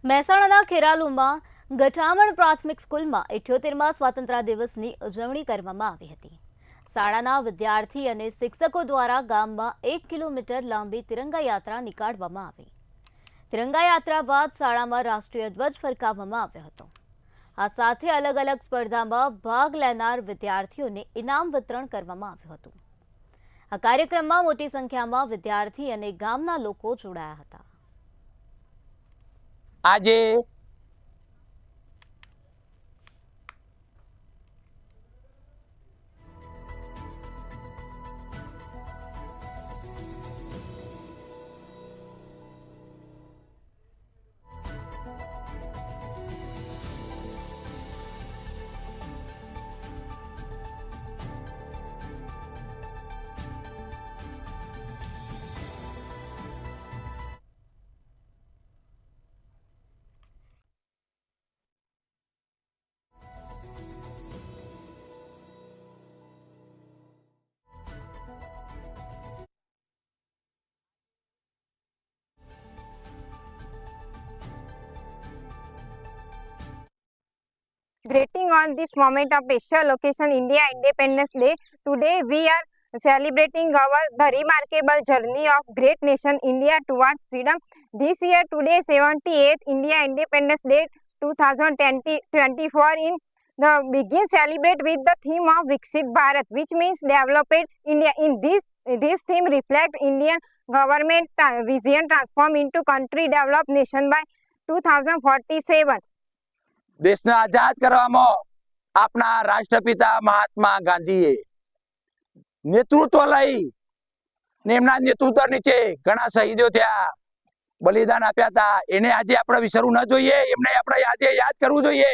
મહેસાણાના ખેરાલુમાં ગઠામણ પ્રાથમિક સ્કૂલમાં 78મા સ્વાતંત્ર્ય દિવસની ઉજવણી કરવામાં આવી હતી। શાળાના વિદ્યાર્થી અને શિક્ષકો દ્વારા ગામમાં 1 કિલોમીટર લાંબી તિરંગા યાત્રા નીકાળવામાં આવી। તિરંગા યાત્રા બાદ શાળામાં રાષ્ટ્રીય ધ્વજ ફરકાવવામાં આવ્યો હતો। આ સાથે અલગ અલગ સ્પર્ધામાં ભાગ લેનાર વિદ્યાર્થીઓને ઇનામ વિતરણ કરવામાં આવ્યું હતું। આ કાર્યક્રમમાં મોટી સંખ્યામાં વિદ્યાર્થી અને ગામના લોકો જોડાયા હતા। આજે Greeting on this moment of special occasion, India Independence Day. Today we are celebrating the remarkable journey of great nation India towards freedom. This year, today 78th India Independence Day 2024 in the begin celebrate with the theme of Viksit Bharat, which means developed India. In this theme reflect Indian government vision transform into country developed nation by 2047. દેશને આઝાદ કરવામાં આપણા રાષ્ટ્રપિતા મહાત્મા ગાંધીએ નેતૃત્વ લઈ ને એમના નેતૃત્વ નીચે ઘણા શહીદો થયા, બલિદાન આપ્યા હતા। એને આજે આપણે વિસરવું ન જોઈએ, એમને આપણે આજે યાદ કરવું જોઈએ।